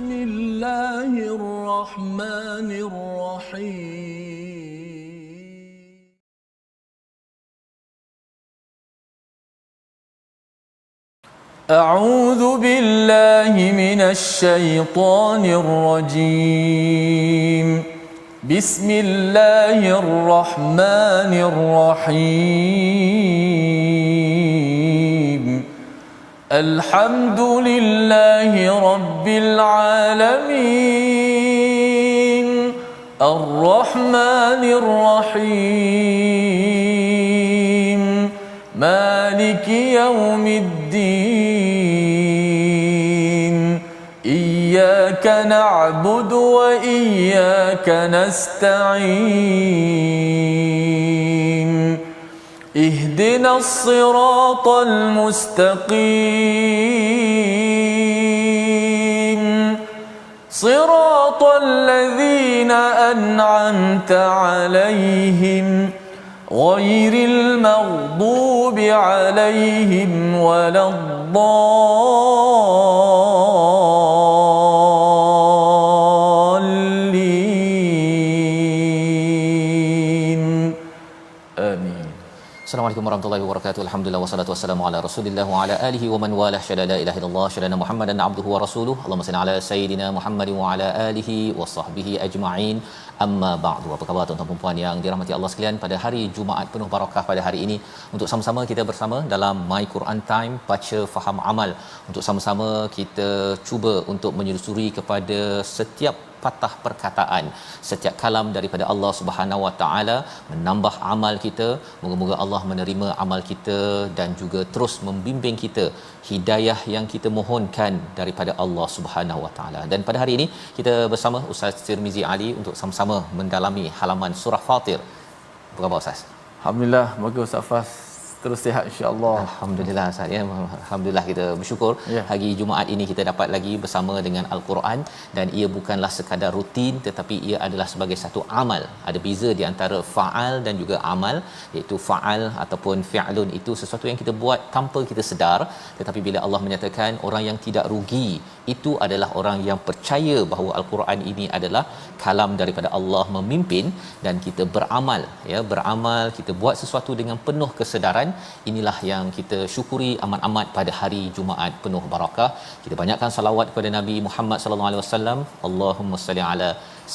بسم الله الرحمن الرحيم. أعوذ بالله من الشيطان الرجيم. بسم الله الرحمن الرحيم. الحمد لله رب العالمين الرحمن الرحيم مالك يوم الدين إياك نعبد وإياك نستعين اهدنا الصراط المستقيم صراط الذين أنعمت عليهم غير المغضوب عليهم ولا الضالين آمين. Assalamualaikum warahmatullahi wabarakatuh. Alhamdulillah wassalatu wassalamu ala Rasulillah wa ala alihi wa man walah. Syada la ilaha illallah, syada Muhammadan abduhu wa rasuluhu. Allahumma salli ala sayidina Muhammad wa ala alihi wa sahbihi ajma'in. Amma ba'du. Apa khabar tuan-tuan dan puan yang dirahmati Allah sekalian? Pada hari Jumaat penuh barakah pada hari ini, untuk sama-sama kita bersama dalam My Quran Time, baca faham amal. Untuk sama-sama kita cuba untuk menyusuri kepada setiap patah perkataan, setiap kalam daripada Allah Subhanahu Wa Taala, menambah amal kita. Moga-moga Allah menerima amal kita dan juga terus membimbing kita hidayah yang kita mohonkan daripada Allah Subhanahu Wa Taala. Dan pada hari ini kita bersama Ustaz Tirmizi Ali untuk sama-sama mendalami halaman surah Fatir. Apa khabar Ustaz? Alhamdulillah, moga Ustaz Fas terus sihat insya-Allah. Alhamdulillah Ustaz ya. Alhamdulillah kita bersyukur hari Jumaat ini kita dapat lagi bersama dengan Al-Quran, dan ia bukanlah sekadar rutin tetapi ia adalah sebagai satu amal. Ada beza di antara faal dan juga amal, iaitu faal ataupun fi'lun itu sesuatu yang kita buat tanpa kita sedar, tetapi bila Allah menyatakan orang yang tidak rugi itu adalah orang yang percaya bahawa Al-Quran ini adalah kalam daripada Allah memimpin, dan kita beramal ya, beramal, kita buat sesuatu dengan penuh kesedaran. Inilah yang kita syukuri amat-amat pada hari Jumaat penuh barakah. Kita banyakkan salawat kepada Nabi Muhammad sallallahu alaihi wasallam. Allahumma salli ala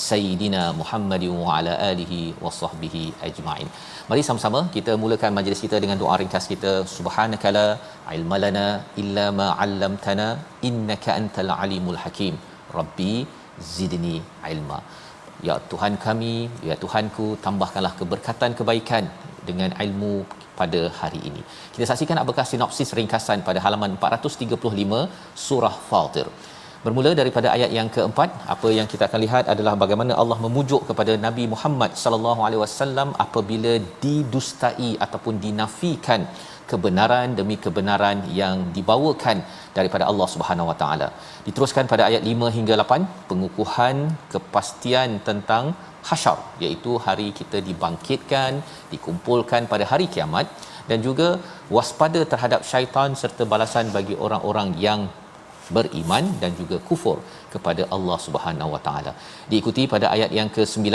sayidina Muhammad wa ala alihi wa sahbihi ajma'in. Mari sama-sama kita mulakan majlis kita dengan doa ringkas kita. Subhanakala ilmalana illa ma 'allamtana innaka antal alimul hakim. Rabbi zidni ilma. Ya Tuhan kami, ya Tuhanku, tambahkanlah keberkatan kebaikan dengan ilmu pada hari ini. Kita saksikan apakah sinopsis ringkasan pada halaman 435 surah Fatir. Bermula daripada ayat yang keempat, apa yang kita akan lihat adalah bagaimana Allah memujuk kepada Nabi Muhammad sallallahu alaihi wasallam apabila didustai ataupun dinafikan kebenaran demi kebenaran yang dibawakan daripada Allah Subhanahu Wa Taala. Diteruskan pada ayat 5 hingga 8, pengukuhan kepastian tentang hasyar, iaitu hari kita dibangkitkan, dikumpulkan pada hari kiamat, dan juga waspada terhadap syaitan serta balasan bagi orang-orang yang beriman dan juga kufur kepada Allah Subhanahu Wa Taala. Diikuti pada ayat yang ke-9,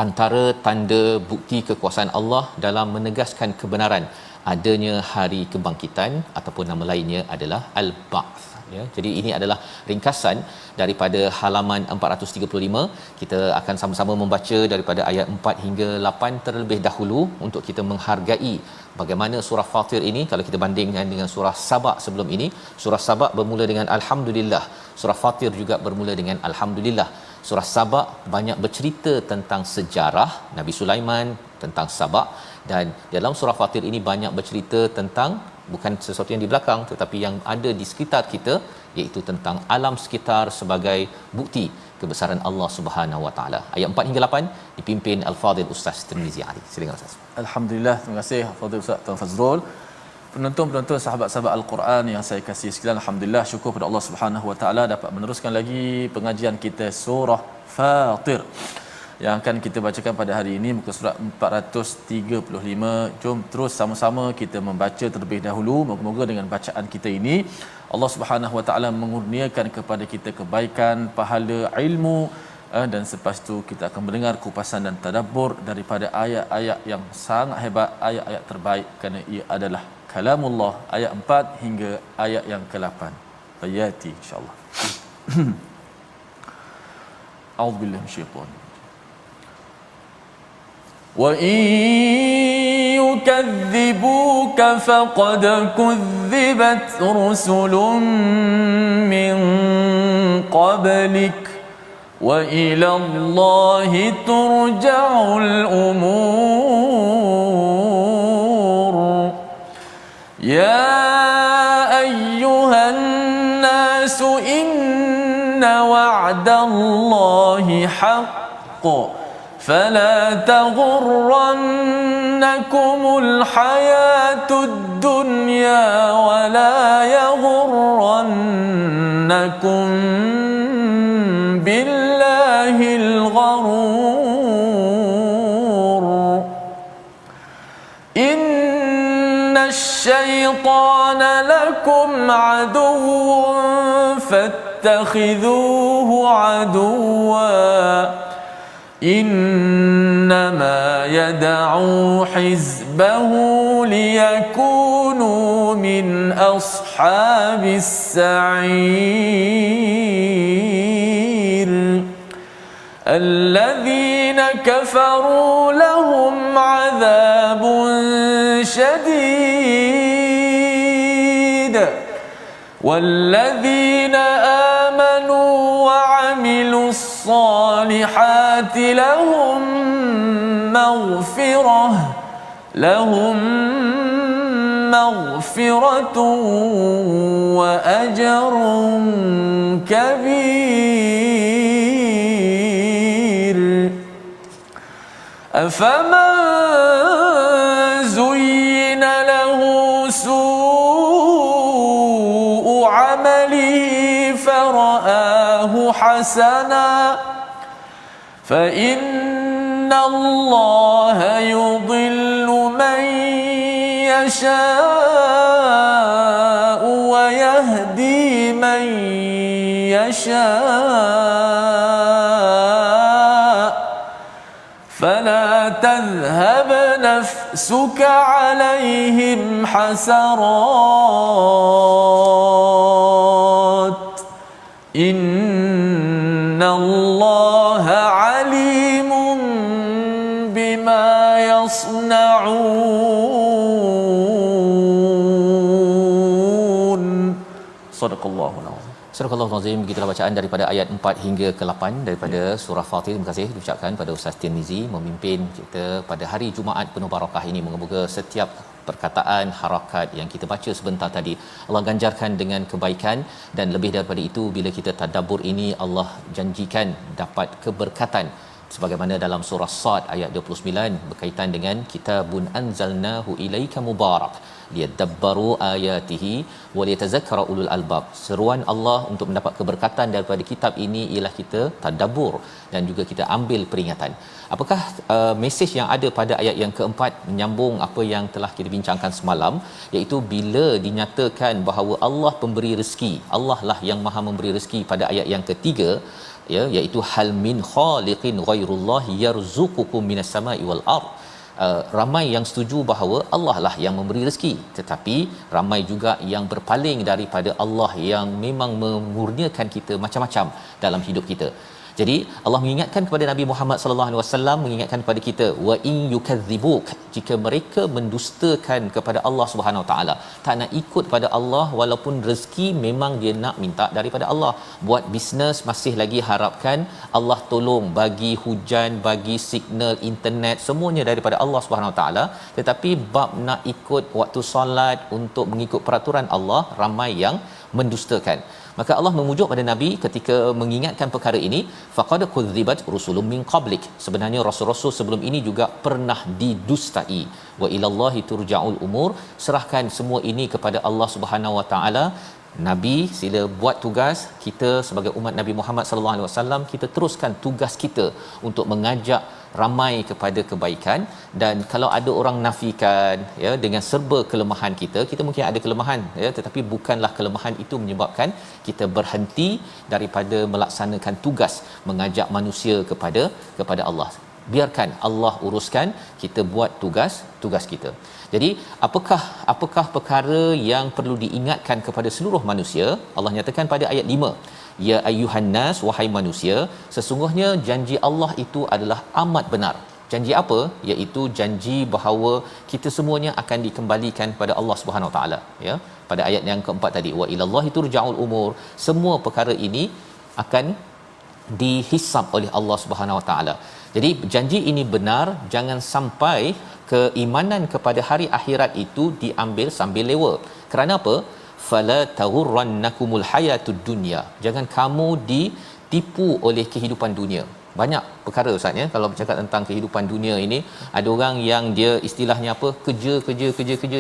antara tanda bukti kekuasaan Allah dalam menegaskan kebenaran adanya hari kebangkitan, ataupun nama lainnya adalah Al-Ba'ts ya. Jadi ini adalah ringkasan daripada halaman 435. Kita akan sama-sama membaca daripada ayat 4 hingga 8 terlebih dahulu untuk kita menghargai bagaimana surah Fatir ini kalau kita bandingkan dengan surah Saba sebelum ini. Surah Saba bermula dengan alhamdulillah, surah Fatir juga bermula dengan alhamdulillah. Surah Saba banyak bercerita tentang sejarah Nabi Sulaiman, tentang Saba, dan dalam surah Fatir ini banyak bercerita tentang bukan sesuatu yang di belakang tetapi yang ada di sekitar kita, iaitu tentang alam sekitar sebagai bukti kebesaran Allah Subhanahu Wa Taala. Ayat 4 hingga 8 dipimpin Al-Fadhil Ustaz Tirmizi Ali. Silakan Ustaz. Alhamdulillah, terima kasih Fadil Ustaz Tuan Fazrul. Penonton-penonton, sahabat-sahabat Al-Quran yang saya kasih sekalian, alhamdulillah, syukur pada Allah Subhanahu Wa Taala dapat meneruskan lagi pengajian kita surah Fatir yang akan kita bacakan pada hari ini, muka surat 435. Jom terus sama-sama kita membaca terlebih dahulu. Moga-moga dengan bacaan kita ini Allah Subhanahu Wa Taala mengurniakan kepada kita kebaikan, pahala, ilmu, dan selepas itu kita akan mendengar kupasan dan tadabbur daripada ayat-ayat yang sangat hebat, ayat-ayat terbaik kerana ia adalah kalamullah, ayat 4 hingga ayat yang ke-8. Bayati insya-Allah. A'udzubillahi minasyaitanir rajim. Wa in yukazzibuka faqad kuzzibat rusulun min qablik wa ila Allahi turja'ul umur. Ya ayyuhan nasu inna wa'dallahi haqqun فلا تغرنكم الحياة الدنيا ولا يغرنكم بالله الغرور إن الشيطان لكم عدو فاتخذوه عدوا إنما يدعو حزبه ليكونوا من أصحاب السعير الذين كفروا لهم عذاب شديد والذين آمنوا وعملوا الصالحات لهم مغفرة وأجر كبير أفمن زين له سوء عمله فرآه حسنا فإن الله يضل من يشاء ويهدي من يشاء فلا تذهب نفسك عليهم حسرات إن الله عليم بما يصنعون صدق الله العظيم. Surah Al-Azim, begitulah bacaan daripada ayat 4 hingga ke-8 daripada surah Fatir. Terima kasih diucapkan pada Ustaz Tirmizi memimpin kita pada hari Jumaat penuh barakah ini. Moga-moga setiap perkataan, harakat yang kita baca sebentar tadi Allah ganjarkan dengan kebaikan, dan lebih daripada itu bila kita tadabbur ini Allah janjikan dapat keberkatan sebagaimana dalam surah Sad ayat 29 berkaitan dengan kitabun anzalnahu ilaika mubarak liyadabbaru ayatihi wa liyatadhakkara ulul albab. Seruan Allah untuk mendapat keberkatan daripada kitab ini ialah kita tadabbur dan juga kita ambil peringatan. Apakah mesej yang ada pada ayat yang keempat, menyambung apa yang telah kita bincangkan semalam, iaitu bila dinyatakan bahawa Allah pemberi rezeki, Allah lah yang maha memberi rezeki pada ayat yang ketiga, ya, iaitu hal min khaliqin ghairullahi yarzuqukum minas sama'i wal ard. Ramai yang setuju bahawa Allah lah yang memberi rezeki, tetapi ramai juga yang berpaling daripada Allah yang memang memurniakan kita macam-macam dalam hidup kita. Jadi Allah mengingatkan kepada Nabi Muhammad sallallahu alaihi wasallam, mengingatkan kepada kita, wa in yukadzibuk, jika mereka mendustakan kepada Allah Subhanahu Wa Taala, tak nak ikut pada Allah, walaupun rezeki memang dia nak minta daripada Allah, buat bisnes masih lagi harapkan Allah tolong, bagi hujan, bagi signal internet, semuanya daripada Allah Subhanahu Wa Taala, tetapi bab nak ikut waktu solat untuk mengikut peraturan Allah, ramai yang mendustakan. Maka Allah memujuk pada Nabi ketika mengingatkan perkara ini, faqad kudzibat rusulun min qablik, sebenarnya rasul-rasul sebelum ini juga pernah didustai. Wa ilallahi turja'ul umur, serahkan semua ini kepada Allah Subhanahu Wa Taala. Nabi sila buat tugas, kita sebagai umat Nabi Muhammad sallallahu alaihi wasallam kita teruskan tugas kita untuk mengajak ramai kepada kebaikan. Dan kalau ada orang nafikan ya dengan serba kelemahan kita mungkin ada kelemahan ya, tetapi bukanlah kelemahan itu menyebabkan kita berhenti daripada melaksanakan tugas mengajak manusia kepada Allah. Biarkan Allah uruskan, kita buat tugas kita. Jadi apakah perkara yang perlu diingatkan kepada seluruh manusia? Allah nyatakan pada ayat 5, ya ayyuhan nas, wahai manusia, sesungguhnya janji Allah itu adalah amat benar. Janji apa? Iaitu janji bahawa kita semuanya akan dikembalikan kepada Allah Subhanahu Wa Taala ya. Pada ayat yang keempat tadi, wa ilallahi turja'ul umur, semua perkara ini akan dihisab oleh Allah Subhanahu Wa Taala. Jadi janji ini benar, jangan sampai keimanan kepada hari akhirat itu diambil sambil lewa. Kerana apa? Fala taghurrannakumul hayatud dunya. Jangan kamu ditipu oleh kehidupan dunia. Banyak perkara Ustaz ya, kalau bercakap tentang kehidupan dunia ini, ada orang yang dia istilahnya apa, kerja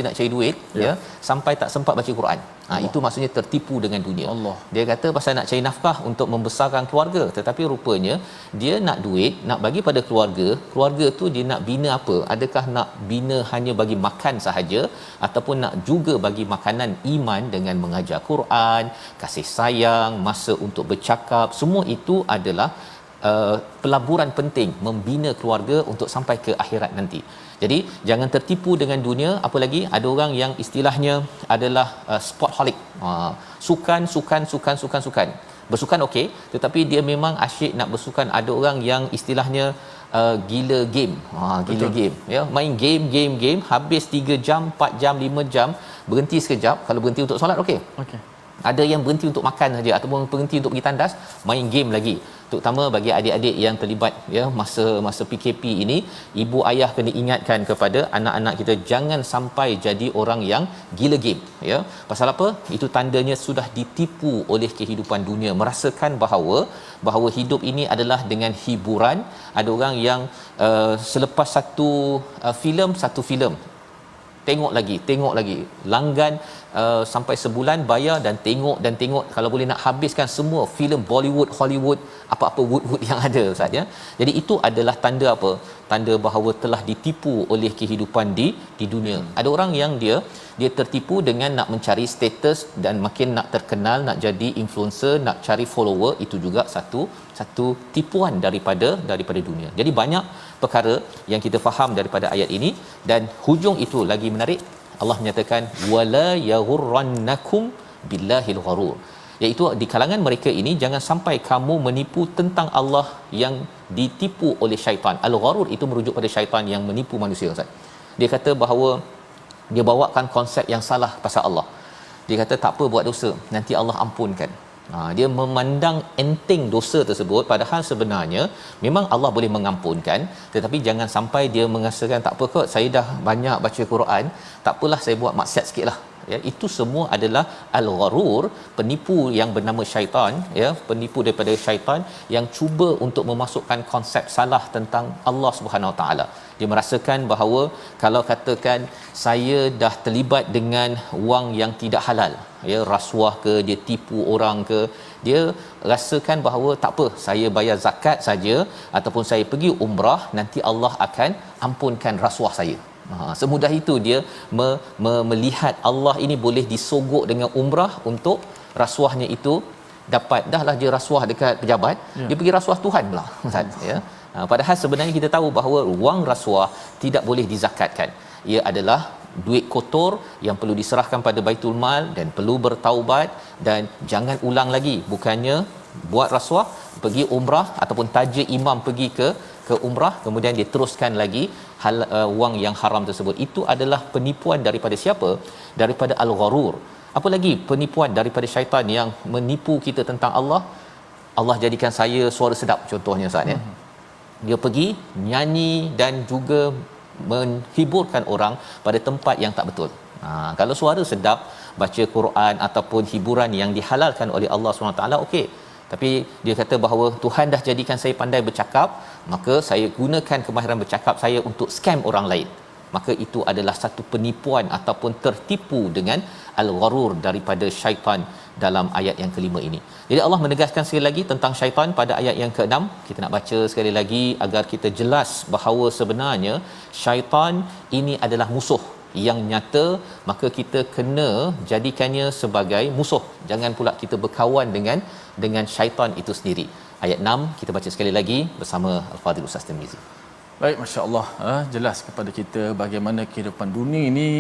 nak cari duit ya, sampai tak sempat baca Quran. Itu maksudnya tertipu dengan dunia. Allah. Dia kata pasal nak cari nafkah untuk membesarkan keluarga, tetapi rupanya dia nak duit, nak bagi pada keluarga tu dia nak bina apa? Adakah nak bina hanya bagi makan sahaja, ataupun nak juga bagi makanan iman dengan mengajar Quran, kasih sayang, masa untuk bercakap, semua itu adalah pelaburan penting membina keluarga untuk sampai ke akhirat nanti. Jadi jangan tertipu dengan dunia. Apa lagi, ada orang yang istilahnya adalah sportholic, sukan. Bersukan okey, tetapi dia memang asyik nak bersukan. Ada orang yang istilahnya gila game. Gila game ya, main game habis 3 jam, 4 jam, 5 jam, berhenti sekejap. Kalau berhenti untuk solat okey. Ada yang berhenti untuk makan saja, ataupun berhenti untuk pergi tandas, main game lagi. Terutama bagi adik-adik yang terlibat ya masa PKP ini, ibu ayah kena ingatkan kepada anak-anak kita jangan sampai jadi orang yang gila game ya. Pasal apa? Itu tandanya sudah ditipu oleh kehidupan dunia, merasakan bahawa hidup ini adalah dengan hiburan. Ada orang yang selepas satu filem tengok lagi, langgan sampai sebulan bayar dan tengok, kalau boleh nak habiskan semua filem Bollywood, Hollywood, apa-apa wood yang ada Ustaz ya. Jadi itu adalah tanda apa? Tanda bahawa telah ditipu oleh kehidupan di dunia. Ada orang yang dia tertipu dengan nak mencari status dan makin nak terkenal, nak jadi influencer, nak cari follower, itu juga satu tipuan daripada dunia. Jadi banyak perkara yang kita faham daripada ayat ini, dan hujung itu lagi menarik. Allah menyatakan wala yaghurrannakum billahil gharur, iaitu di kalangan mereka ini jangan sampai kamu menipu tentang Allah yang ditipu oleh syaitan. Al-gharur itu merujuk pada syaitan yang menipu manusia Ustaz. Dia kata bahawa dia bawakan konsep yang salah pasal Allah. Dia kata tak apa buat dosa, nanti Allah ampunkan. Dia memandang enteng dosa tersebut, padahal sebenarnya memang Allah boleh mengampunkan, tetapi jangan sampai dia merasakan tak apa kot, saya dah banyak baca Quran, tak apalah saya buat maksiat sikitlah ya. Itu semua adalah al-gharur, penipu yang bernama syaitan ya, penipu daripada syaitan yang cuba untuk memasukkan konsep salah tentang Allah Subhanahu Wa Taala. Dia merasakan bahawa kalau katakan saya dah terlibat dengan wang yang tidak halal ya, rasuah ke, dia tipu orang ke, dia rasakan bahawa tak apa, saya bayar zakat saja ataupun saya pergi umrah, nanti Allah akan ampunkan rasuah saya. Semudah itu dia melihat Allah ini boleh disogok dengan umrah untuk rasuahnya itu dapat. Dahlah dia rasuah dekat pejabat, dia pergi rasuah Tuhan pula Ustaz ya. Padahal sebenarnya kita tahu bahawa wang rasuah tidak boleh dizakatkan. Ia adalah duit kotor yang perlu diserahkan pada Baitul Mal dan perlu bertaubat, dan jangan ulang lagi. Bukannya buat rasuah, pergi umrah ataupun taja imam pergi ke umrah, kemudian dia teruskan lagi wang yang haram tersebut. Itu adalah penipuan daripada siapa? Daripada al-gharur. Apa lagi penipuan daripada syaitan yang menipu kita tentang Allah? Allah jadikan saya suara sedap contohnya Ustaz ya. Dia pergi nyanyi dan juga menghiburkan orang pada tempat yang tak betul. Kalau suara sedap, baca Quran ataupun hiburan yang dihalalkan oleh Allah SWT, okey. Tapi dia kata bahawa Tuhan dah jadikan saya pandai bercakap, maka saya gunakan kemahiran bercakap saya untuk scam orang lain. maka itu adalah satu penipuan ataupun tertipu dengan al-gharur daripada syaitan dalam ayat yang kelima ini. Jadi Allah menegaskan sekali lagi tentang syaitan pada ayat yang ke-6. Kita nak baca sekali lagi agar kita jelas bahawa sebenarnya syaitan ini adalah musuh yang nyata, maka kita kena jadikannya sebagai musuh. Jangan pula kita berkawan dengan syaitan itu sendiri. Ayat 6 kita baca sekali lagi bersama Al-Fadhil Ustaz Tirmizi. Baik, masya-Allah, jelas kepada kita bagaimana kehidupan dunia ini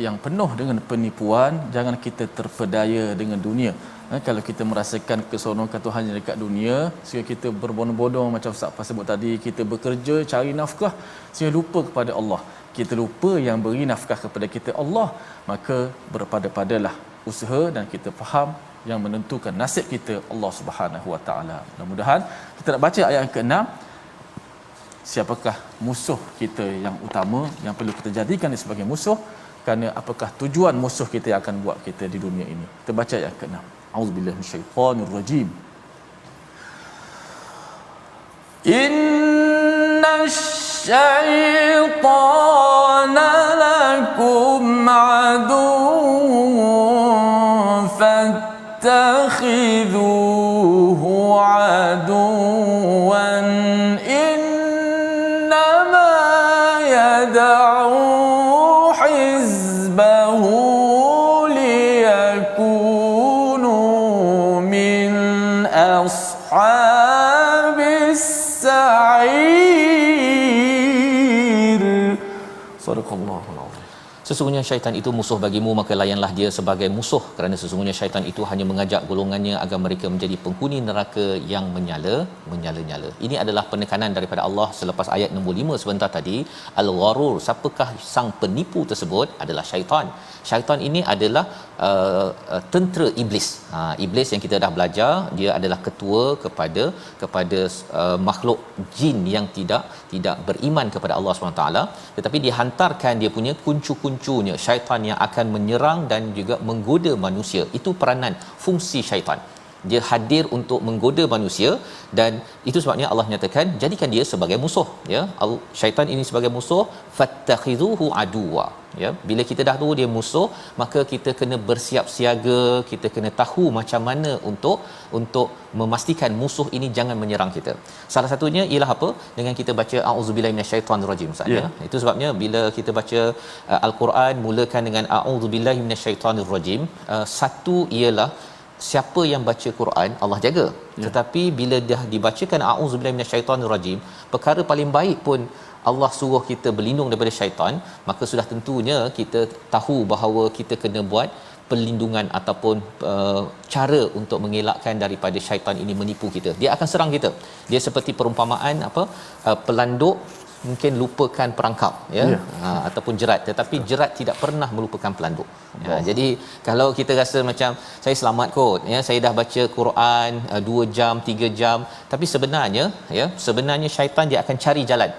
yang penuh dengan penipuan. Jangan kita terpedaya dengan dunia. Kalau kita merasakan keseronokan Tuhan yang dekat dunia, sehingga kita berbondong-bondong macam Ustaz sebut tadi, kita bekerja cari nafkah sehingga lupa kepada Allah. Kita lupa yang beri nafkah kepada kita Allah, maka berpada-padalah usaha dan kita faham yang menentukan nasib kita Allah Subhanahu Wa Taala. Mudah-mudahan kita nak baca ayat ke-6. Siapakah musuh kita yang utama yang perlu kita jadikan dia sebagai musuh, kerana apakah tujuan musuh kita yang akan buat kita di dunia ini. Kita baca ayat ke-6. Auzubillahi minasyaitanir rajim. Innasyaiṭāna lakum aduwwun fattakhidhuhu aduwwan innamā yad'ū hizbahu liyakūnū min ashabis sa'īr. Sadaqallahul azim. Sesungguhnya syaitan itu musuh bagimu, maka layanlah dia sebagai musuh, kerana sesungguhnya syaitan itu hanya mengajak golongannya agar mereka menjadi penghuni neraka yang menyala-nyala. Ini adalah penekanan daripada Allah selepas ayat nombor 5 sebentar tadi. Al-gharur, siapakah sang penipu tersebut? Adalah syaitan. Syaitan ini adalah tentera iblis. Iblis yang kita dah belajar, dia adalah ketua kepada makhluk jin yang tidak beriman kepada Allah SWT, tetapi dihantarkan dia punya kuncu-kuncunya, syaitan yang akan menyerang dan juga menggoda manusia. Itu peranan fungsi syaitan. Dia hadir untuk menggoda manusia, dan itu sebabnya Allah nyatakan jadikan dia sebagai musuh, ya. Syaitan ini sebagai musuh, fattakhidhuhu aduwa, ya. Bila kita dah tahu dia musuh, maka kita kena bersiap siaga, kita kena tahu macam mana untuk memastikan musuh ini jangan menyerang kita. Salah satunya ialah apa? Dengan kita baca a'udzubillahi minasyaitonirrajim, saja. Itu sebabnya bila kita baca al-Quran, mulakan dengan a'udzubillahi minasyaitonirrajim. Satu ialah siapa yang baca Quran Allah jaga, tetapi bila dah dibacakan a'udzubillahi minasyaitonirrajim, perkara paling baik pun Allah suruh kita berlindung daripada syaitan, maka sudah tentunya kita tahu bahawa kita kena buat perlindungan ataupun cara untuk mengelakkan daripada syaitan ini menipu kita. Dia akan serang kita. Dia seperti perumpamaan pelanduk mungkin lupakan perangkap, ya. Ataupun jerat, tetapi jerat tidak pernah melupakan pelanduk. Jadi kalau kita rasa macam saya selamat kot, ya, saya dah baca Quran 2 jam 3 jam, tapi sebenarnya syaitan dia akan cari jalan.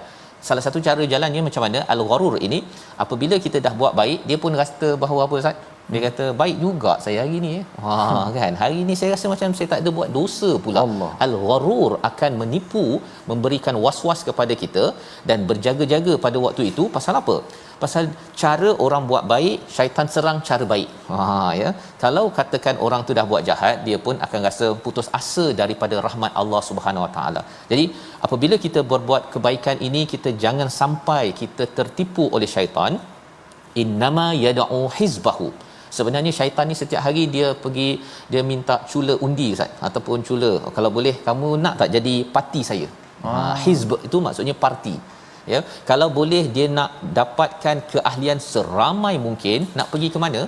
Salah satu cara jalannya macam mana? Al-gharur ini, apabila kita dah buat baik, dia pun rasa bahawa apa Ustaz? Dia kata baik juga saya hari ni, kan, hari ni saya rasa macam saya tak ada buat dosa pula. Al-gharur akan menipu, memberikan was-was kepada kita, dan berjaga-jaga pada waktu itu. Pasal apa? Pasal cara orang buat baik, syaitan serang cara baik. Ya. Kalau katakan orang tu dah buat jahat, dia pun akan rasa putus asa daripada rahmat Allah Subhanahu Wa Taala. Jadi apabila kita berbuat kebaikan ini, kita jangan sampai kita tertipu oleh syaitan. Innama yad'u hizbahu. Sebenarnya syaitan ni setiap hari dia pergi, dia minta cula undi Ustaz, ataupun cula, kalau boleh kamu nak tak jadi parti saya. Hizb itu maksudnya parti, ya. Kalau boleh dia nak dapatkan keahlian seramai mungkin, nak pergi ke mana?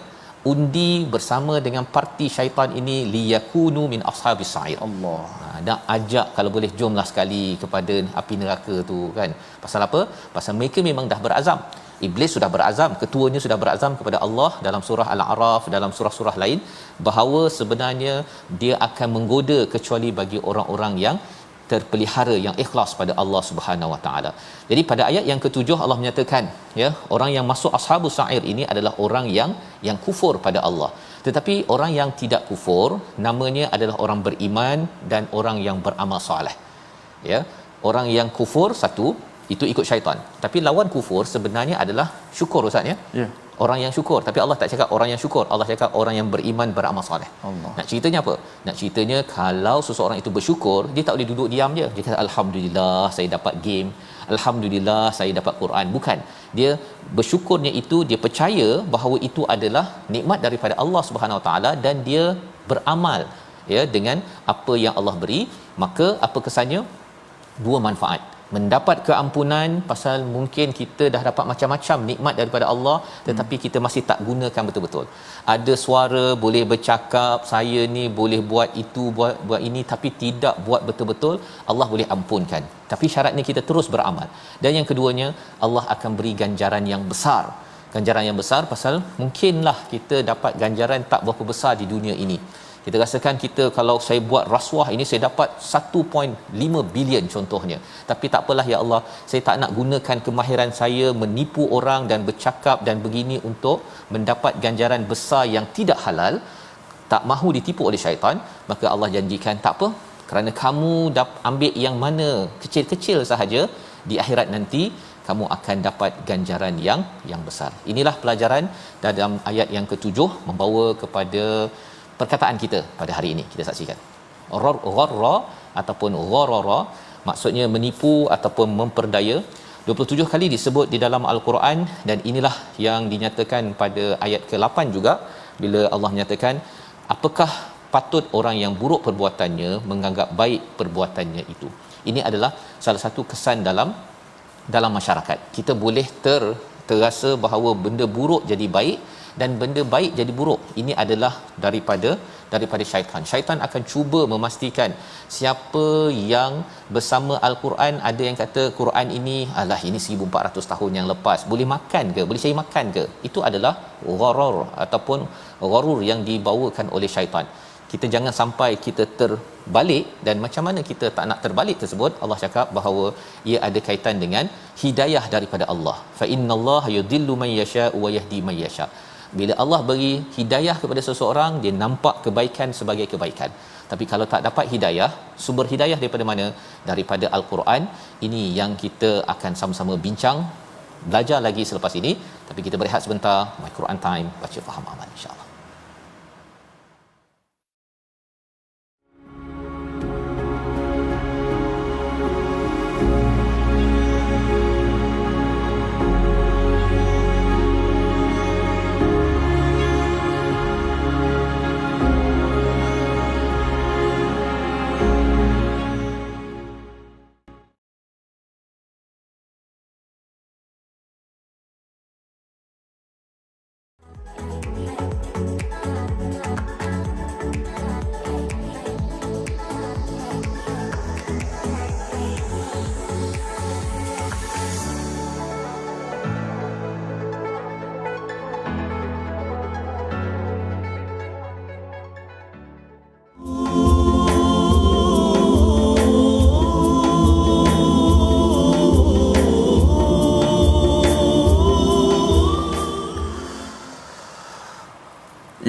Undi bersama dengan parti syaitan ini, liyakunu min ashabis sa'ir. Allah nak ajak, kalau boleh jomlah sekali kepada api neraka tu, kan. Pasal apa? Pasal mereka memang dah berazam. Iblis sudah berazam, ketuanya sudah berazam kepada Allah dalam surah Al-A'raf, dalam surah-surah lain, bahawa sebenarnya dia akan menggoda kecuali bagi orang-orang yang terpelihara, yang ikhlas pada Allah Subhanahu Wa Taala. Jadi pada ayat yang ke-7 Allah menyatakan, ya, orang yang masuk ashabus sa'ir ini adalah orang yang kufur pada Allah. Tetapi orang yang tidak kufur namanya adalah orang beriman dan orang yang beramal soleh. Ya, orang yang kufur satu, itu ikut syaitan. Tapi lawan kufur sebenarnya adalah syukur, Ustaz ya. Ya. Orang yang syukur, tapi Allah tak cakap orang yang syukur, Allah cakap orang yang beriman beramal soleh. Allah. Nak ceritanya apa? Nak ceritanya kalau seseorang itu bersyukur, dia tak boleh duduk diam je. Dia kata alhamdulillah saya dapat game, alhamdulillah saya dapat Quran. Bukan. Dia bersyukurnya itu dia percaya bahawa itu adalah nikmat daripada Allah Subhanahu Wa Taala dan dia beramal ya dengan apa yang Allah beri. Maka apa kesannya? Dua manfaat. Mendapat keampunan pasal mungkin kita dah dapat macam-macam nikmat daripada Allah tetapi kita masih tak gunakan betul-betul. Ada suara boleh bercakap, saya ni boleh buat itu, buat ini, tapi tidak buat betul-betul, Allah boleh ampunkan. Tapi syaratnya kita terus beramal. Dan yang keduanya, Allah akan beri ganjaran yang besar. Ganjaran yang besar pasal mungkinlah kita dapat ganjaran tak berapa besar di dunia ini. Kita rasakan kita kalau saya buat rasuah ini saya dapat 1.5 bilion contohnya. Tapi tak apalah ya Allah, saya tak nak gunakan kemahiran saya menipu orang dan bercakap dan begini untuk mendapat ganjaran besar yang tidak halal, tak mahu ditipu oleh syaitan. Maka Allah janjikan tak apa, kerana kamu ambil yang mana kecil-kecil sahaja, di akhirat nanti kamu akan dapat ganjaran yang besar. Inilah pelajaran dalam ayat yang ke-7 membawa kepada perkataan kita pada hari ini. Kita saksikan. Gharra ataupun gharara maksudnya menipu ataupun memperdaya. 27 kali disebut di dalam al-Quran dan inilah yang dinyatakan pada ayat ke-8 juga bila Allah menyatakan apakah patut orang yang buruk perbuatannya menganggap baik perbuatannya itu. Ini adalah salah satu kesan dalam masyarakat. Kita boleh terasa bahawa benda buruk jadi baik dan benda baik jadi buruk. Ini adalah daripada syaitan. Syaitan akan cuba memastikan siapa yang bersama al-Quran, ada yang kata Quran ini alah ini 1400 tahun yang lepas, boleh makan ke, boleh cari makan ke. Itu adalah gharar ataupun gharur yang dibawakan oleh syaitan. Kita jangan sampai kita terbalik, dan macam mana kita tak nak terbalik tersebut, Allah cakap bahawa ia ada kaitan dengan hidayah daripada Allah. Fa innallaha yudhillu man yasha'u wa yahdi man yasha'. Bila Allah beri hidayah kepada seseorang, dia nampak kebaikan sebagai kebaikan. Tapi kalau tak dapat hidayah, sumber hidayah daripada mana? Daripada al-Quran. Ini yang kita akan sama-sama bincang, belajar lagi selepas ini. Tapi kita berehat sebentar. My Quran Time, baca faham amal, insya-Allah.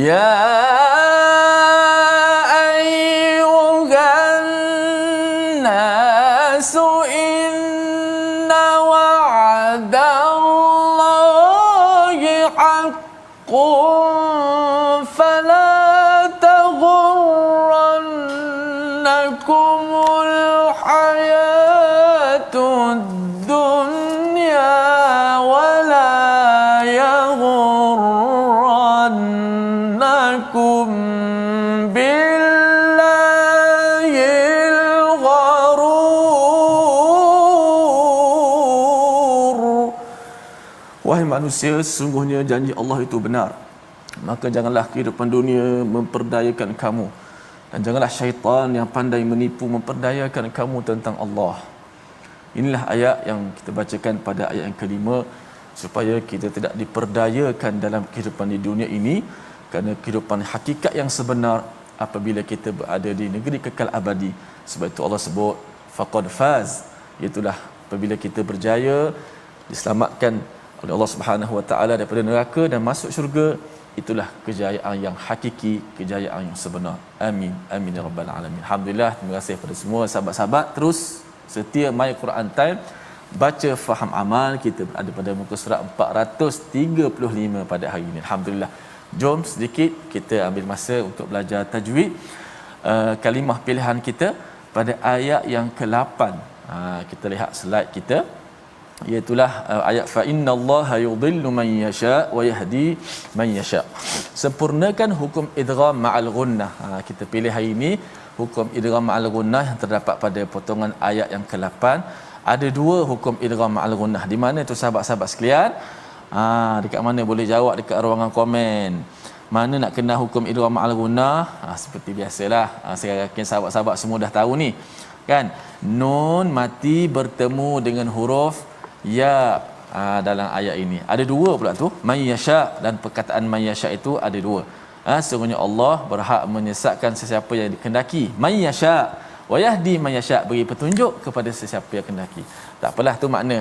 Ya ayyuhan nasu inna wa'dallahi haqqun fala taghurrannakumul hayatud dunya wala yaghurrannakum billahil gharur. Wahai manusia, sesungguhnya janji Allah itu benar. Maka janganlah kehidupan dunia memperdayakan kamu, dan janganlah syaitan yang pandai menipu memperdayakan kamu tentang Allah. Inilah ayat yang kita bacakan pada ayat yang kelima, supaya kita tidak diperdayakan dalam kehidupan di dunia ini, kerana kehidupan hakikat yang sebenar apabila kita berada di negeri kekal abadi. Sebab itu Allah sebut faqad faz, itulah apabila kita berjaya diselamatkan oleh Allah Subhanahu Wa Taala daripada neraka dan masuk syurga. Itulah kejayaan yang hakiki, kejayaan yang sebenar. Amin, amin ya rabbal alamin. Alhamdulillah, terima kasih kepada semua sahabat-sahabat terus setia My Quran Time baca faham amal. Kita ada pada muka surat 435 pada hari ini. Alhamdulillah. Jom sedikit kita ambil masa untuk belajar tajwid. Kalimah pilihan kita pada ayat yang ke-8. Kita lihat slide kita, iaitulah ayat fa innallaha yudhillu man yasha wa yahdi man yasha. Sempurnakan hukum idgham ma'al ghunnah. Kita pilih hari ini hukum idgham ma'al ghunnah yang terdapat pada potongan ayat yang ke-8. Ada dua hukum idgham ma'al ghunnah. Di mana tu sahabat-sahabat sekalian? Dekat mana boleh jawab dekat ruangan komen. Mana nak kenal hukum idgham ma'al ghunnah? Seperti biasalah. Saya yakin sahabat-sahabat semua dah tahu ni. Kan? Nun mati bertemu dengan huruf ya dalam ayat ini. Ada dua pula tu, may yasha, dan perkataan may yasha itu ada dua. Sesungguhnya Allah berhak menyesatkan sesiapa yang dikehendaki. May yasha wa yahdi may yasha, beri petunjuk kepada sesiapa yang kehendaki. Tak apalah tu makna.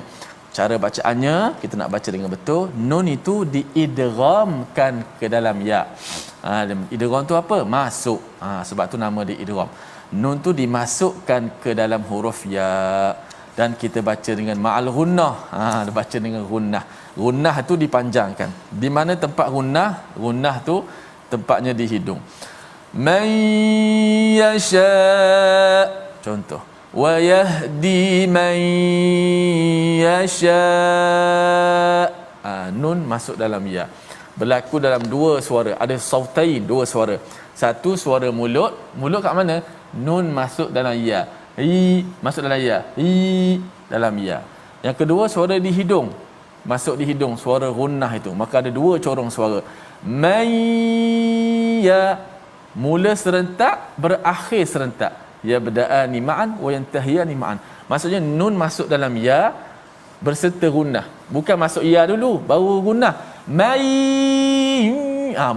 Cara bacaannya kita nak baca dengan betul. Nun itu diidghamkan ke dalam ya. Idgham tu apa? Masuk. Sebab tu nama dia idgham. Nun tu dimasukkan ke dalam huruf ya, dan kita baca dengan ma'al ghunnah. Baca dengan ghunnah. Ghunnah tu dipanjangkan. Di mana tempat ghunnah? Ghunnah tu tempatnya di hidung. Man yasha, contoh, wa yahdi man yasha. Nun masuk dalam ya. Berlaku dalam dua suara. Ada sautain, dua suara. Satu suara mulut. Mulut kat mana? Nun masuk dalam ya. Masuk dalam ya. Dalam ya. Yang kedua suara di hidung. Masuk di hidung, suara ghunnah itu. Maka ada dua corong suara. Ya, mula serentak, berakhir serentak. Ya bada'ani ma'an wa yantahiyani ma'an. Maksudnya nun masuk dalam ya berserta ghunnah. Bukan masuk ya dulu baru ghunnah.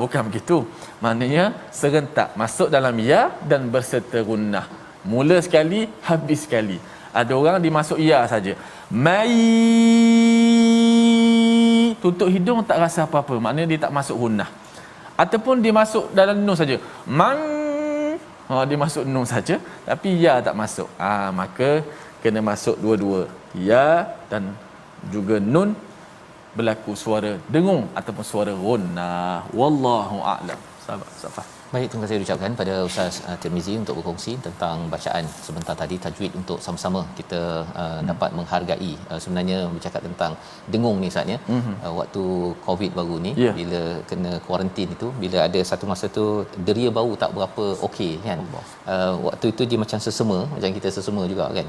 Bukan begitu. Maknanya serentak masuk dalam ya dan berserta ghunnah. Mula sekali, habis sekali. Ada orang dimasuk ya saja. Tutup hidung tak rasa apa-apa. Maknanya dia tak masuk ghunnah. Ataupun dia masuk dalam nun saja. Dia masuk nun saja tapi ya tak masuk. Maka kena masuk dua-dua. Ya dan juga nun, berlaku suara dengung ataupun suara ghunnah. Wallahu a'lam. Sahabat Safah. Baik, terima kasih ucapkan pada Ustaz Tirmizi untuk berkongsi tentang bacaan sebentar tadi, tajwid, untuk sama-sama kita dapat menghargai. Sebenarnya bercakap tentang dengung ni saatnya, waktu COVID baru ni, bila kena kuarantin itu, bila ada satu masa tu deria bau tak berapa okey kan. Waktu itu dia macam sesama, macam kita sesama juga kan.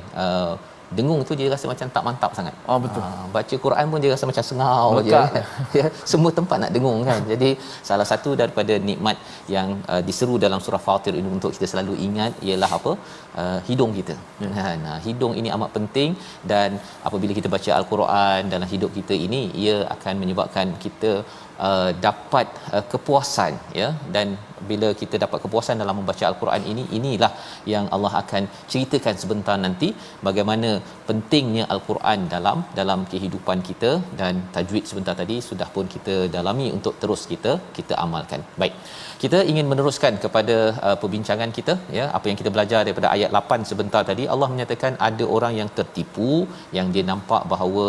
Dengung tu dia rasa macam tak mantap sangat. Betul. Baca Quran pun dia rasa macam sengau je kan. Ya, semua tempat nak dengung kan. Jadi salah satu daripada nikmat yang diseru dalam surah Fatir ini untuk kita selalu ingat ialah apa? Hidung kita. Hidung ini amat penting, dan apabila kita baca Al-Quran dalam hidup kita ini, ia akan menyebabkan kita dapat kepuasan, ya. Dan bila kita dapat kepuasan dalam membaca Al-Quran ini, inilah yang Allah akan ceritakan sebentar nanti bagaimana pentingnya Al-Quran dalam kehidupan kita, dan tajwid sebentar tadi sudah pun kita dalami untuk terus kita amalkan. Baik, kita ingin meneruskan kepada perbincangan kita, ya. Apa yang kita belajar daripada ayat 8 sebentar tadi, Allah menyatakan ada orang yang tertipu, yang dia nampak bahawa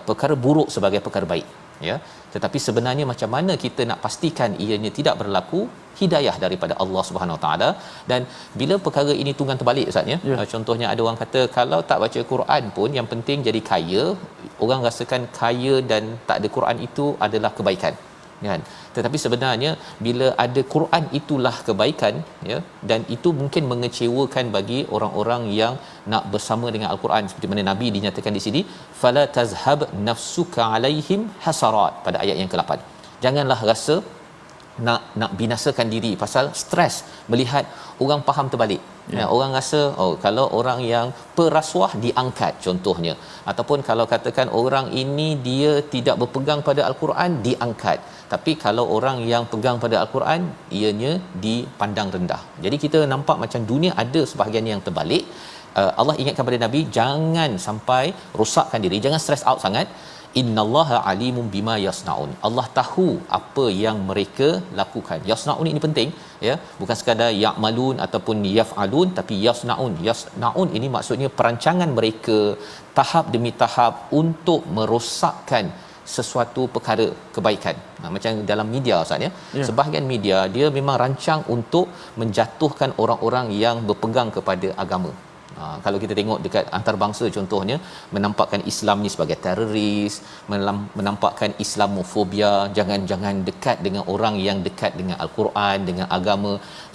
perkara buruk sebagai perkara baik, ya. Tetapi sebenarnya macam mana kita nak pastikan ianya tidak berlaku? Hidayah daripada Allah Subhanahu Wa Taala. Dan bila perkara ini tunggang terbalik, Ustaz, ya. Contohnya ada orang kata kalau tak baca Quran pun yang penting jadi kaya. Orang rasakan kaya dan tak ada Quran itu adalah kebaikan, kan. Tetapi sebenarnya bila ada Quran itulah kebaikan, ya, dan itu mungkin mengecewakan bagi orang-orang yang nak bersama dengan Al-Quran, seperti mana Nabi dinyatakan di sini, fala tazhab nafsuka alaihim hasarat, pada ayat yang ke-8. Janganlah rasa nak binasakan diri pasal stres melihat orang faham terbalik. Ya, orang rasa kalau orang yang perasuah diangkat contohnya, ataupun kalau katakan orang ini dia tidak berpegang pada Al-Quran diangkat, tapi kalau orang yang pegang pada Al-Quran ianya dipandang rendah. Jadi kita nampak macam dunia ada sebahagian yang terbalik. Allah ingatkan kepada Nabi jangan sampai rosakkan diri, jangan stress out sangat. innallaha alimun bima yasnaun. Allah tahu apa yang mereka lakukan. Yasnaun ini penting, ya, bukan sekadar ya'malun ataupun yaf'alun, tapi yasnaun. Yasnaun ini maksudnya perancangan mereka tahap demi tahap untuk merosakkan sesuatu perkara kebaikan. Macam dalam media Ustaz, ya. Sebahagian media dia memang rancang untuk menjatuhkan orang-orang yang berpegang kepada agama. Kalau kita tengok dekat antarabangsa contohnya, menampakkan Islam ni sebagai teroris, menampakkan Islamofobia, jangan dekat dengan orang yang dekat dengan Al-Quran, dengan agama.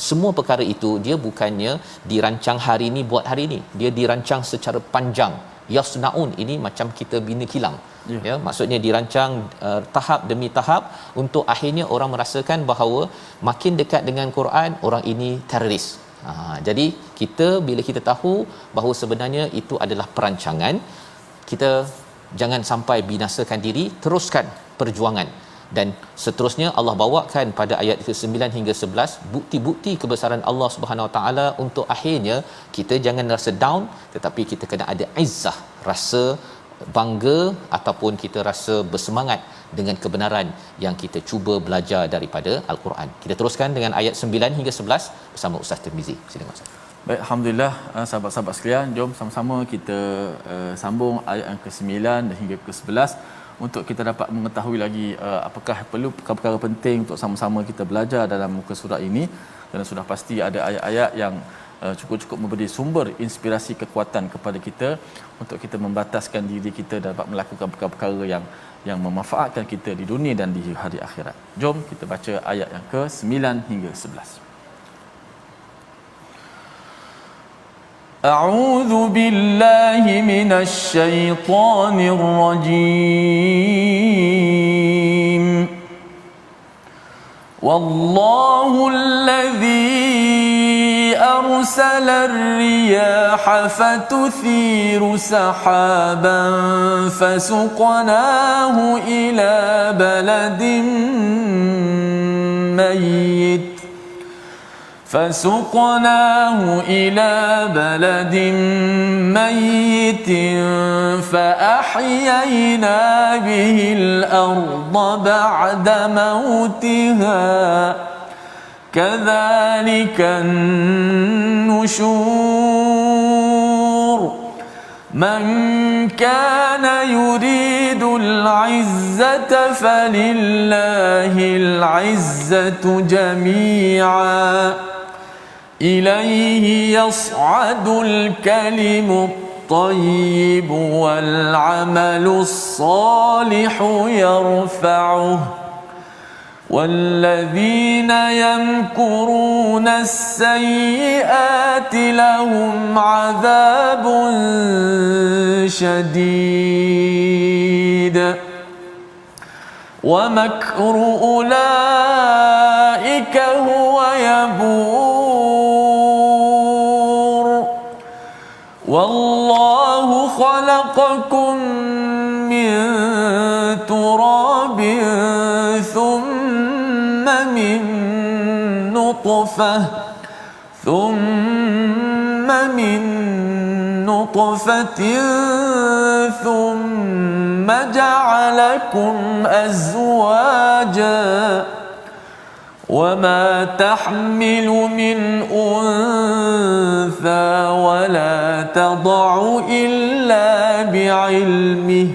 Semua perkara itu dia bukannya dirancang hari ni buat hari ni. Dia dirancang secara panjang. Yasnaun ini macam kita bina kilang. Ya, maksudnya dirancang tahap demi tahap untuk akhirnya orang merasakan bahawa makin dekat dengan Quran, orang ini teroris. Jadi kita bila kita tahu bahawa sebenarnya itu adalah perancangan, kita jangan sampai binasakan diri, teruskan perjuangan. Dan seterusnya Allah bawakan pada ayat ke-9 hingga 11 bukti-bukti kebesaran Allah Subhanahu Wa Taala untuk akhirnya kita jangan rasa down, tetapi kita kena ada izzah, rasa bangga ataupun kita rasa bersemangat dengan kebenaran yang kita cuba belajar daripada Al-Quran. Kita teruskan dengan ayat 9 hingga 11 bersama Ustaz Tirmizi. Silakan Ustaz. Baik, alhamdulillah, sahabat-sahabat sekalian, jom sama-sama kita sambung ayat yang ke-9 dan hingga ke-11 untuk kita dapat mengetahui lagi apakah perlu perkara-perkara penting untuk sama-sama kita belajar dalam muka surat ini. Kerana sudah pasti ada ayat-ayat yang cukup-cukup memberi sumber inspirasi kekuatan kepada kita untuk kita membataskan diri kita dapat melakukan perkara-perkara yang memanfaatkan kita di dunia dan di hari akhirat. Jom kita baca ayat yang ke-9 hingga 11. A'udzu billahi minasy syaithanir rajim. Wallahu alladzi أرسل الرياح فتثير سحابا فسقناه إلى بلد ميت فأحيينا به الأرض بعد موتها كذلك النشور من كان يريد العزة فلله العزة جميعا إليه يصعد الكلم الطيب والعمل الصالح يرفعه والذين يمكرون السيئات لهم عذاب شديد ومكر أولئك هو يبور والله خلقكم من تراب ثم من نطفة ثم جعلكم أزواجا وما تحمل من أنثى ولا تضع إلا بعلمه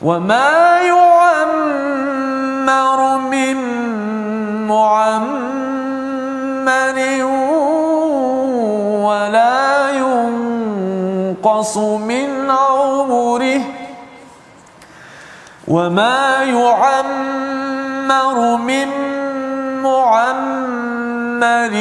وما يعمر من معمر ولا ينقص من عمره وما يعمر من معمر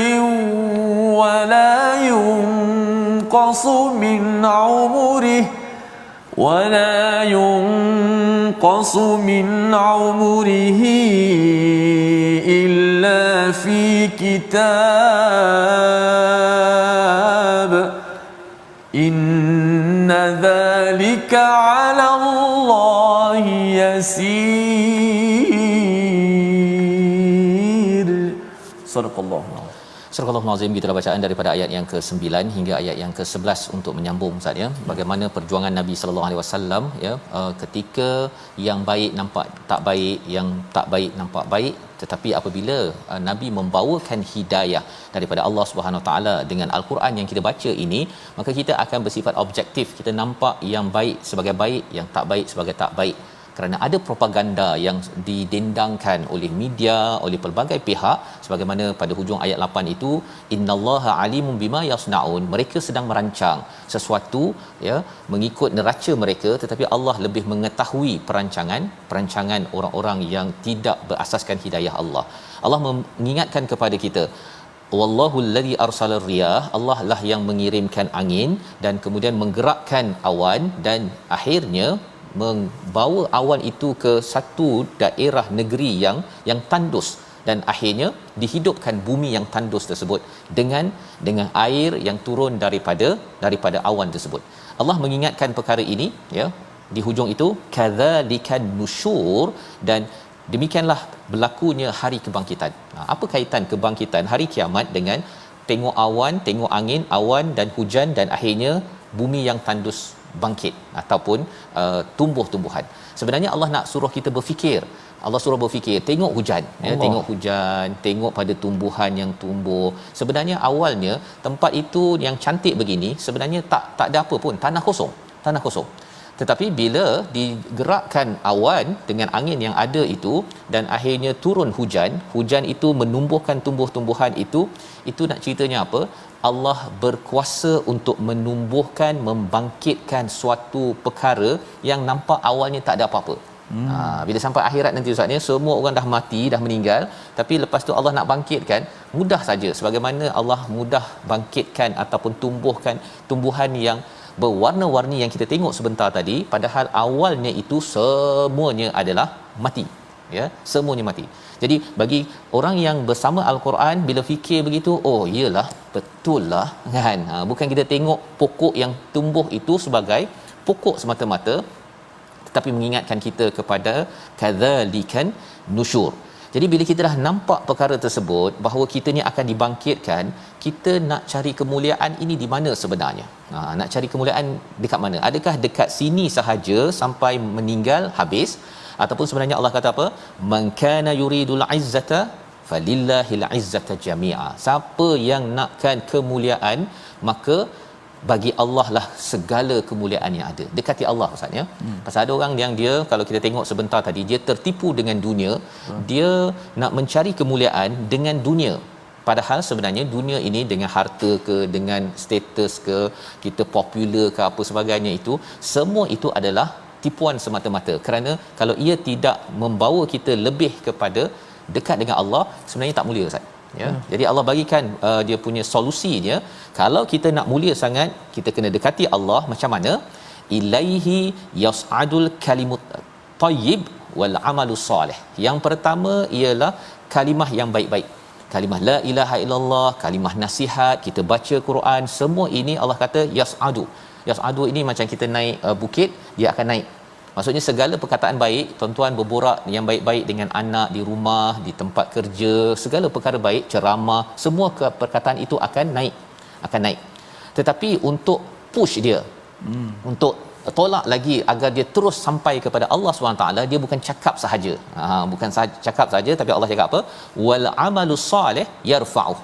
ولا ينقص من عمره إلا في كتاب إن ذلك على الله يسير. Sadaqallahu. Surah Al-Azim kita bacaan daripada ayat yang ke-9 hingga ayat yang ke-11 untuk menyambung Ustaz ya. Bagaimana perjuangan Nabi sallallahu alaihi wasallam ya, ketika yang baik nampak tak baik, yang tak baik nampak baik, tetapi apabila Nabi membawakan hidayah daripada Allah Subhanahu Wa Taala dengan al-Quran yang kita baca ini, maka kita akan bersifat objektif. Kita nampak yang baik sebagai baik, yang tak baik sebagai tak baik. Kerana ada propaganda yang didendangkan oleh media, oleh pelbagai pihak, sebagaimana pada hujung ayat 8 itu, innallaha alimun bima yasnaun, mereka sedang merancang sesuatu ya mengikut neraca mereka, tetapi Allah lebih mengetahui perancangan orang-orang yang tidak berasaskan hidayah Allah. Allah mengingatkan kepada kita, wallahu allazi arsala riyah, Allah lah yang mengirimkan angin dan kemudian menggerakkan awan, dan akhirnya membawa awan itu ke satu daerah negeri yang tandus, dan akhirnya dihidupkan bumi yang tandus tersebut dengan air yang turun daripada awan tersebut. Allah mengingatkan perkara ini ya di hujung itu, kadzalikan nusyur, dan demikianlah berlakunya hari kebangkitan. Apa kaitan kebangkitan hari kiamat dengan tengok awan, tengok angin, awan dan hujan, dan akhirnya bumi yang tandus bangkit ataupun tumbuh-tumbuhan? Sebenarnya Allah nak suruh kita berfikir. Allah suruh berfikir, tengok hujan ya, tengok hujan, tengok pada tumbuhan yang tumbuh. Sebenarnya awalnya tempat itu yang cantik begini sebenarnya tak ada apa pun, tanah kosong. Tetapi bila digerakkan awan dengan angin yang ada itu, dan akhirnya turun hujan itu menumbuhkan tumbuh-tumbuhan itu nak ceritanya apa? Allah berkuasa untuk menumbuhkan, membangkitkan suatu perkara yang nampak awalnya tak ada apa-apa. Bila sampai akhirat nanti Ustaz, semua orang dah mati, dah meninggal, tapi lepas tu Allah nak bangkitkan, mudah saja. Sebagaimana Allah mudah bangkitkan ataupun tumbuhkan tumbuhan yang berwarna-warni yang kita tengok sebentar tadi, padahal awalnya itu semuanya adalah mati ya, semuanya mati. Jadi bagi orang yang bersama al-Quran, bila fikir begitu, oh iyalah, betul lah kan. Bukan kita tengok pokok yang tumbuh itu sebagai pokok semata-mata, tetapi mengingatkan kita kepada kadzalikan nusyur. Jadi bila kita dah nampak perkara tersebut, bahawa kita ni akan dibangkitkan, kita nak cari kemuliaan ini di mana sebenarnya? Nak cari kemuliaan dekat mana? Adakah dekat sini sahaja sampai meninggal habis, ataupun sebenarnya Allah kata apa? Man kana yuridul izzata falillahil izzata jami'a. Siapa yang nakkan kemuliaan, maka bagi Allah lah segala kemuliaan yang ada. Dekati Allah Ustaz ya. Pasal ada orang yang dia, kalau kita tengok sebentar tadi, dia tertipu dengan dunia. Dia nak mencari kemuliaan dengan dunia. Padahal sebenarnya dunia ini dengan harta ke, dengan status ke, kita popular ke apa sebagainya, itu semua itu adalah tipuan semata-mata. Kerana kalau ia tidak membawa kita lebih kepada dekat dengan Allah, sebenarnya tak mulia Ustaz ya. Jadi Allah bagikan dia punya solusi dia. Kalau kita nak mulia sangat, kita kena dekati Allah. Macam mana? Ilaihi yas'adul kalimut tayyib wal amalus soleh. Yang pertama ialah kalimah yang baik-baik, kalimah la ilaha illallah, kalimah nasihat, kita baca Quran, semua ini Allah kata yas'adu ini macam kita naik bukit, dia akan naik. Maksudnya segala perkataan baik, tuan-tuan berborak yang baik-baik dengan anak di rumah, di tempat kerja, segala perkara baik, ceramah, semua perkataan itu akan naik. Tetapi untuk push dia, untuk tolak lagi agar dia terus sampai kepada Allah SWT, dia bukan cakap sahaja. Bukan cakap saja, tapi Allah cakap apa? Wal amalus soleh yarfa'uh.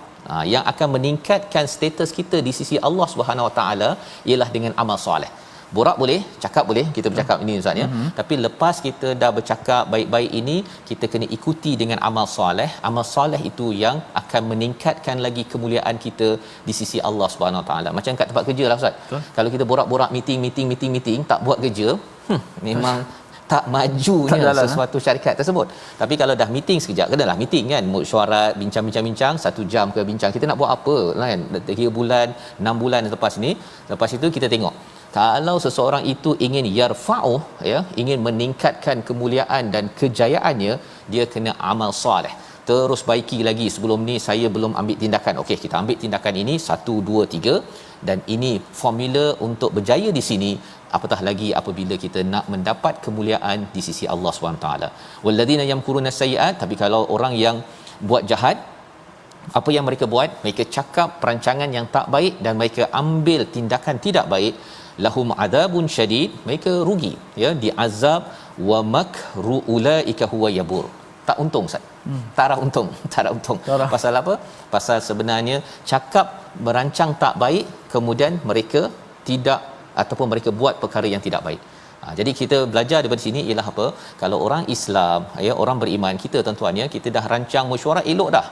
Yang akan meningkatkan status kita di sisi Allah SWT ialah dengan amal soleh. Borak boleh, cakap boleh, kita bercakap ini Ustaz ya. Tapi lepas kita dah bercakap baik-baik ini, kita kena ikuti dengan amal soleh. Amal soleh itu yang akan meningkatkan lagi kemuliaan kita di sisi Allah Subhanahu Taala. Macam kat tempat kerja lah Ustaz. Kalau kita borak-borak meeting, tak buat kerja, memang tak majunya sesuatu syarikat tersebut. Tapi kalau dah meeting sekejap, kenalah meeting kan, mesyuarat, bincang-bincang 1 jam ke bincang, kita nak buat apa kan, 3 bulan, 6 bulan lepas itu kita tengok. Kalau seseorang itu ingin yarfa'u ya, ingin meningkatkan kemuliaan dan kejayaannya, dia kena amal soleh. Terus baiki lagi, sebelum ni saya belum ambil tindakan. Okey, kita ambil tindakan ini 1 2 3, dan ini formula untuk berjaya di sini. Apatah lagi apabila kita nak mendapat kemuliaan di sisi Allah SWT. Walladzina yamkuruna sayyi'at, tapi kalau orang yang buat jahat, apa yang mereka buat, mereka cakap perancangan yang tak baik dan mereka ambil tindakan tidak baik, lahum adzabun syadid, mereka rugi, ya, diazab, wa makru ulaika huwa yabur. Tak untung Ustaz. Tak ada untung, tak ada untung. Pasal apa? Pasal sebenarnya cakap merancang tak baik, kemudian mereka tidak ataupun mereka buat perkara yang tidak baik. Jadi kita belajar daripada sini ialah apa? Kalau orang Islam, ya, orang beriman, kita tuan-tuan, ya, kita dah rancang mesyuarat elok dah.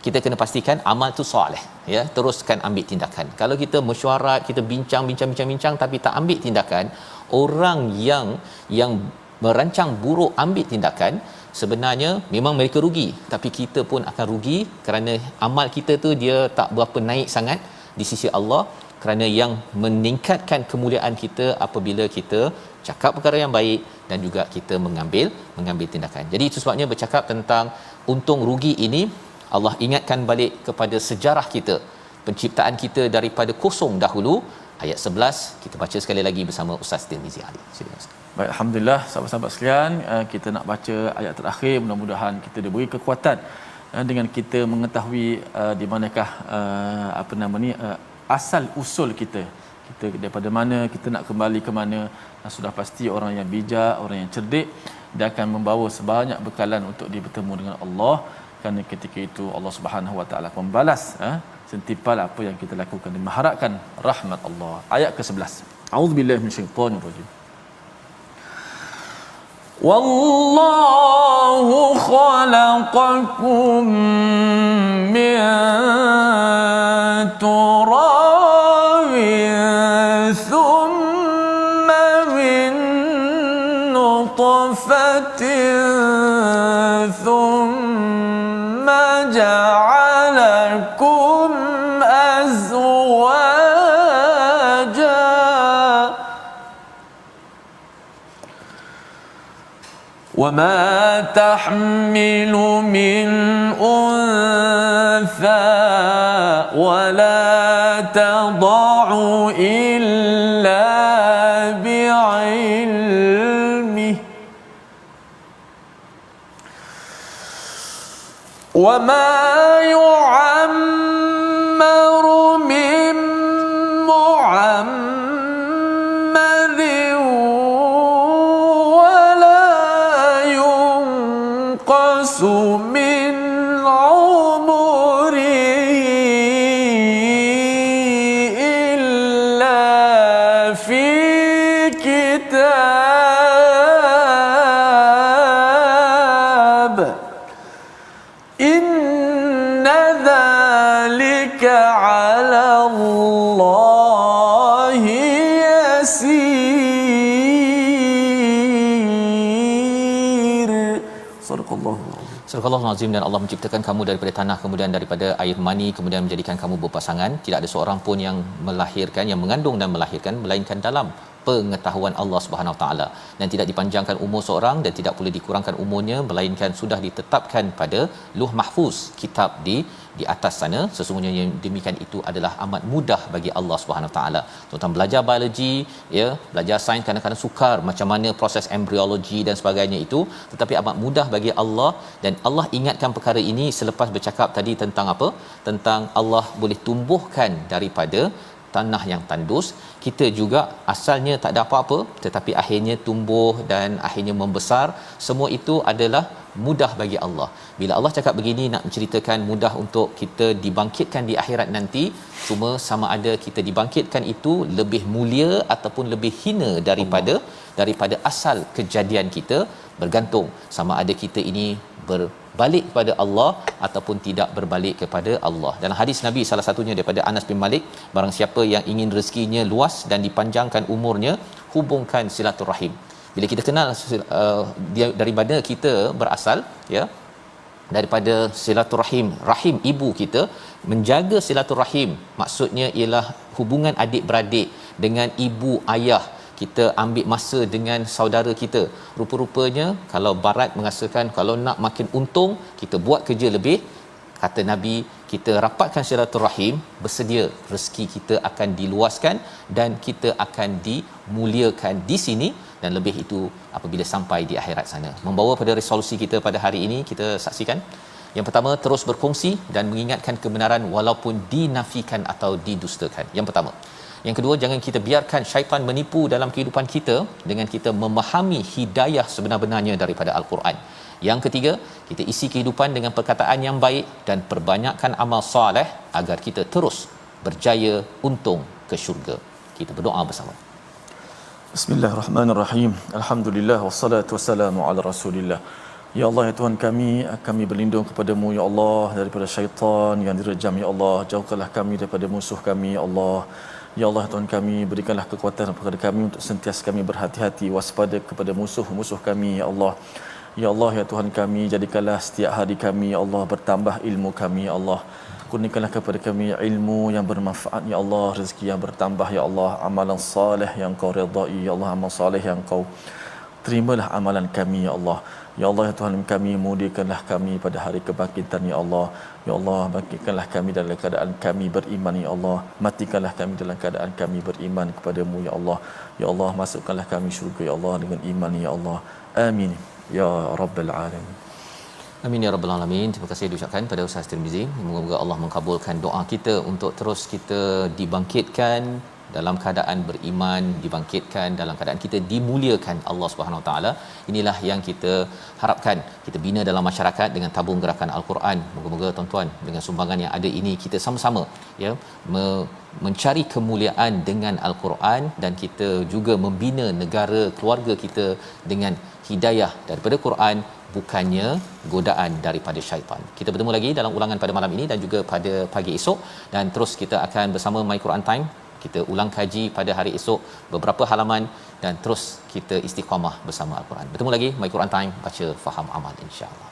Kita kena pastikan amal tu soleh, ya, teruskan ambil tindakan. Kalau kita mesyuarat, kita bincang tapi tak ambil tindakan, orang yang merancang buruk ambil tindakan, sebenarnya memang mereka rugi, tapi kita pun akan rugi kerana amal kita tu dia tak berapa naik sangat di sisi Allah, kerana yang meningkatkan kemuliaan kita apabila kita cakap perkara yang baik dan juga kita mengambil tindakan. Jadi itu sebabnya bercakap tentang untung rugi ini, Allah ingatkan balik kepada sejarah kita, penciptaan kita daripada kosong dahulu. Ayat 11 kita baca sekali lagi bersama Ustaz Tirmizi Ali. Silakan Ustaz. Baik, alhamdulillah sahabat-sahabat sekalian, kita nak baca ayat terakhir, mudah-mudahan kita diberi kekuatan dengan kita mengetahui di manakah asal usul kita daripada mana, kita nak kembali ke mana. Sudah pasti orang yang bijak, orang yang cerdik, dia akan membawa sebanyak bekalan untuk dia bertemu dengan Allah, kerana ketika itu Allah Subhanahu Wa Taala akan membalas sentimpal apa yang kita lakukan dan mengharapkan rahmat Allah. Ayat ke-11. A'udzubillahi minasyaitonirrajim. Wallahu khalaqakum min turabin thumma min nutfatin thumma ja'alakum azwaja وما تحمل من أنثى ولا تضع إلا بعلمه وما يعمر من معمر من عمره إلا في كتاب إن ذلك على الله يسير. صدق الله. Surah Al-Azim. Dan Allah menciptakan kamu daripada tanah, kemudian daripada air mani, kemudian menjadikan kamu berpasangan. Tidak ada seorang pun yang melahirkan, yang mengandung dan melahirkan, melainkan dalam pengetahuan Allah Subhanahu Wa Taala, dan tidak dipanjangkan umur seorang dan tidak boleh dikurangkan umurnya, melainkan sudah ditetapkan pada Lauh Mahfuz, kitab di atas sana. Sesungguhnya yang demikian itu adalah amat mudah bagi Allah Subhanahu Wa Taala. Tuan-tuan belajar biologi, ya, belajar sains, kadang-kadang sukar macam mana proses embriologi dan sebagainya itu, tetapi amat mudah bagi Allah. Dan Allah ingatkan perkara ini selepas bercakap tadi tentang apa? Tentang Allah boleh tumbuhkan daripada tanah yang tandus. Kita juga asalnya tak ada apa-apa, tetapi akhirnya tumbuh dan akhirnya membesar. Semua itu adalah mudah bagi Allah. Bila Allah cakap begini, nak menceritakan mudah untuk kita dibangkitkan di akhirat nanti. Cuma sama ada kita dibangkitkan itu lebih mulia ataupun lebih hina daripada asal kejadian kita, bergantung sama ada kita ini berbalik kepada Allah ataupun tidak berbalik kepada Allah. Dalam hadis Nabi, salah satunya daripada Anas bin Malik, barang siapa yang ingin rezekinya luas dan dipanjangkan umurnya, hubungkan silaturahim. Bila kita kenal dari mana kita berasal, ya, daripada silaturahim, rahim ibu kita, menjaga silaturahim maksudnya ialah hubungan adik-beradik dengan ibu ayah. Kita ambil masa dengan saudara kita. Rupa-rupanya kalau barat mengasakan kalau nak makin untung, kita buat kerja lebih. Kata Nabi, kita rapatkan silaturahim, bersedia rezeki kita akan diluaskan dan kita akan dimuliakan di sini, dan lebih itu apabila sampai di akhirat sana. Membawa pada resolusi kita pada hari ini, kita saksikan Yang pertama, terus berkongsi dan mengingatkan kebenaran walaupun dinafikan atau didustakan. Yang pertama. Yang kedua, jangan kita biarkan syaitan menipu dalam kehidupan kita dengan kita memahami hidayah sebenar-benarnya daripada Al-Quran. Yang ketiga, kita isi kehidupan dengan perkataan yang baik dan perbanyakkan amal soleh agar kita terus berjaya untung ke syurga. Kita berdoa bersama. Bismillahirrahmanirrahim. Alhamdulillah wassalatu wassalamu ala Rasulillah. Ya Allah, ya Tuhan kami berlindung kepadamu ya Allah daripada syaitan yang direjam ya Allah. Jauhkanlah kami daripada musuh kami ya Allah. Ya Allah, Tuhan kami, berikanlah kekuatan kepada kami untuk sentiasa kami berhati-hati waspada kepada musuh-musuh kami ya Allah. Ya Allah, ya Tuhan kami, jadikanlah setiap hari kami ya Allah bertambah ilmu kami ya Allah. Kurniakanlah kepada kami ilmu yang bermanfaat ya Allah, rezeki yang bertambah ya Allah, amalan saleh yang Kau redai ya Allah, amal saleh yang Kau terimalah amalan kami ya Allah. Ya Allah, ya Tuhan kami, muliakanlah kami pada hari kebangkitan ya Allah. Ya Allah, bangkitkanlah kami dalam keadaan kami beriman ya Allah. Matikanlah kami dalam keadaan kami beriman kepadamu ya Allah. Ya Allah, masukkanlah kami syurga ya Allah dengan iman ya Allah. Amin ya rabbal alamin. Amin ya rabbal alamin. Terima kasih diucapkan pada Ustaz Tirmizi. Semoga Allah mengabulkan doa kita untuk terus kita dibangkitkan dalam keadaan beriman, dibangkitkan dalam keadaan kita dimuliakan Allah Subhanahu Wa Taala. Inilah yang kita harapkan kita bina dalam masyarakat dengan tabung gerakan Al-Quran. Moga-moga tuan-tuan dengan sumbangan yang ada ini kita sama-sama ya mencari kemuliaan dengan Al-Quran dan kita juga membina negara keluarga kita dengan hidayah daripada Quran, bukannya godaan daripada syaitan. Kita bertemu lagi dalam ulangan pada malam ini dan juga pada pagi esok, dan terus kita akan bersama My Quran Time. Kita ulang kaji pada hari esok beberapa halaman dan terus kita istiqamah bersama Al-Quran. Bertemu lagi My Quran Time, baca, faham, amal, insya-Allah.